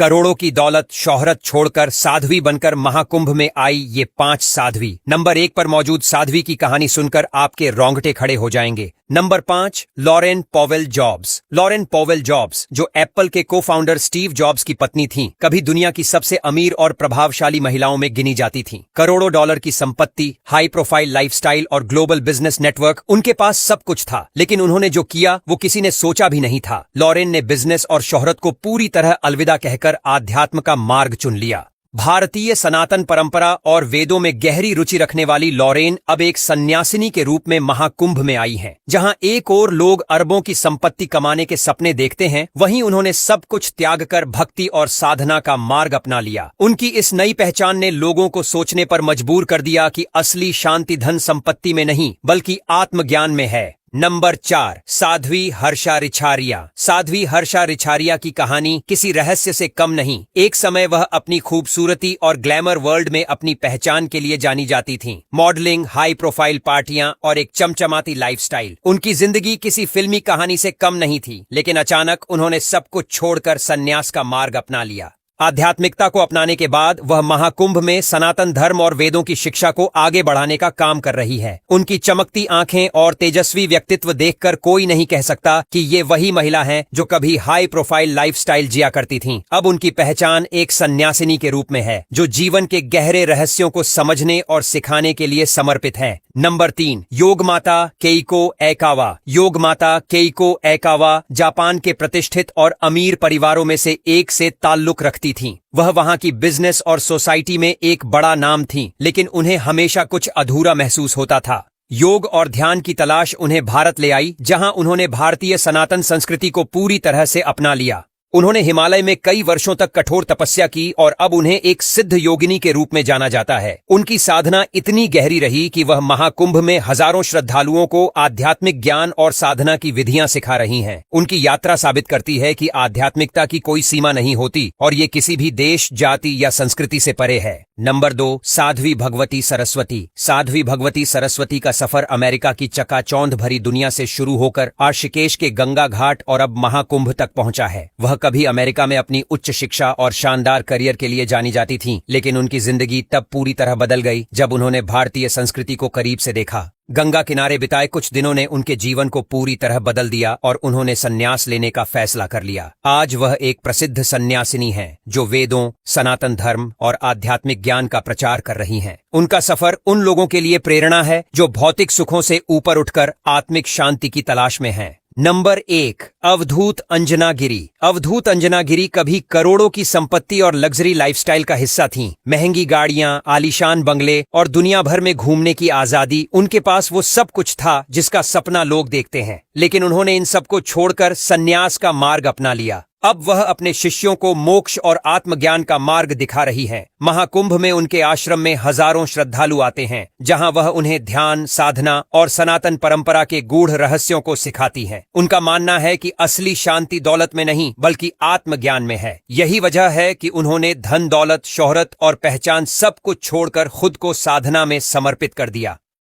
करोड़ों की दौलत शोहरत छोड़कर साध्वी बनकर महाकुंभ में आई ये 5 साध्वी। नंबर 1 पर मौजूद साध्वी की कहानी सुनकर आपके रोंगटे खड़े हो जाएंगे। Number 5, Lauren Powell Jobs. Lauren Powell Jobs, जो एप्पल के को फाउंडर स्टीव जॉब्स की पत्नी थीं, कभी दुनिया की सबसे अमीर और प्रभावशाली महिलाओं में गिनी जाती थीं। करोड़ों डॉलर की संपत्ति, हाई प्रोफाइल लाइफस्टाइल और ग्लोबल बिजनेस नेटवर्क, उनके पास सब कुछ था, लेकिन उन्होंने जो किया वो किसी ने सोचा भी नहीं था। लॉरेन ने बिजनेस और शोहरत को पूरी तरह अलविदा कहकर आध्यात्म का मार्ग चुन लिया। भारतीय सनातन परंपरा और वेदों में गहरी रुचि रखने वाली लॉरेन अब एक सन्यासिनी के रूप में महाकुंभ में आई हैं। जहां एक ओर लोग अरबों की संपत्ति कमाने के सपने देखते हैं, वहीं उन्होंने सब कुछ त्याग कर भक्ति और साधना का मार्ग अपना लिया। उनकी इस नई पहचान ने लोगों को सोचने पर मजबूर कर दिया कि असली शांति धन संपत्ति में नहीं बल्कि आत्मज्ञान में है। नंबर 4, साध्वी हर्षा रिछारिया। साध्वी हर्षा रिछारिया की कहानी किसी रहस्य से कम नहीं। एक समय वह अपनी खूबसूरती और ग्लैमर वर्ल्ड में अपनी पहचान के लिए जानी जाती थीं। मॉडलिंग, हाई प्रोफाइल पार्टियां और एक चमचमाती लाइफस्टाइल। उनकी जिंदगी किसी फिल्मी कहानी से कम नहीं थी, लेकिन अचानक उन्होंने सब कुछ छोड़कर संन्यास का मार्ग अपना लिया। आध्यात्मिकता को अपनाने के बाद वह महाकुंभ में सनातन धर्म और वेदों की शिक्षा को आगे बढ़ाने का काम कर रही है। उनकी चमकती आंखें और तेजस्वी व्यक्तित्व देखकर कोई नहीं कह सकता कि ये वही महिला हैं जो कभी हाई प्रोफाइल लाइफस्टाइल जिया करती थीं। अब उनकी पहचान एक सन्यासिनी के रूप में है, जो जीवन के गहरे रहस्यों को समझने और सिखाने के लिए समर्पित है। नंबर 3, योग माता केइको एकावा। योग माता केइको एकावा जापान के प्रतिष्ठित और अमीर परिवारों में से एक से ताल्लुक रखती थीं। वह वहां की बिजनेस और सोसाइटी में एक बड़ा नाम थीं, लेकिन उन्हें हमेशा कुछ अधूरा महसूस होता था। योग और ध्यान की तलाश उन्हें भारत ले आई, जहां उन्होंने भारतीय सनातन संस्कृति को पूरी तरह से अपना लिया। उन्होंने हिमालय में कई वर्षों तक कठोर तपस्या की और अब उन्हें एक सिद्ध योगिनी के रूप में जाना जाता है। उनकी साधना इतनी गहरी रही कि वह महाकुंभ में हजारों श्रद्धालुओं को आध्यात्मिक ज्ञान और साधना की विधियां सिखा रही हैं। उनकी यात्रा साबित करती है कि आध्यात्मिकता की कोई सीमा नहीं होती और ये किसी भी देश, जाति या संस्कृति से परे है। नंबर 2, साध्वी भगवती सरस्वती। साध्वी भगवती सरस्वती का सफर अमेरिका की चकाचौंध भरी दुनिया से शुरू होकर ऋषिकेश के गंगा घाट और अब महाकुंभ तक पहुंचा है। वह कभी अमेरिका में अपनी उच्च शिक्षा और शानदार करियर के लिए जानी जाती थीं, लेकिन उनकी जिंदगी तब पूरी तरह बदल गई जब उन्होंने भारतीय संस्कृति को करीब से देखा। गंगा किनारे बिताए कुछ दिनों ने उनके जीवन को पूरी तरह बदल दिया और उन्होंने संन्यास लेने का फैसला कर लिया। आज वह एक प्रसिद्ध सन्यासिनी हैं, जो वेदों, सनातन धर्म और आध्यात्मिक ज्ञान का प्रचार कर रही हैं। उनका सफर उन लोगों के लिए प्रेरणा है जो भौतिक सुखों से ऊपर उठकर आत्मिक शांति की तलाश में हैं। नंबर 1, अवधूत अंजना गिरी। अवधूत अंजना गिरी कभी करोड़ों की संपत्ति और लग्जरी लाइफस्टाइल का हिस्सा थीं। महंगी गाड़ियां, आलीशान बंगले और दुनिया भर में घूमने की आजादी, उनके पास वो सब कुछ था जिसका सपना लोग देखते हैं। लेकिन उन्होंने इन सब को छोड़कर संन्यास का मार्ग अपना लिया। अब वह अपने शिष्यों को मोक्ष और आत्मज्ञान का मार्ग दिखा रही हैं। महाकुंभ में उनके आश्रम में हजारों श्रद्धालु आते हैं, जहां वह उन्हें ध्यान, साधना और सनातन परंपरा के गूढ़ रहस्यों को सिखाती हैं। उनका मानना है कि असली शांति दौलत में नहीं बल्कि आत्मज्ञान में है। यही वजह है कि उन्होंने धन, दौलत, शोहरत और पहचान सब कुछ छोड़कर खुद को साधना में समर्पित कर दिया।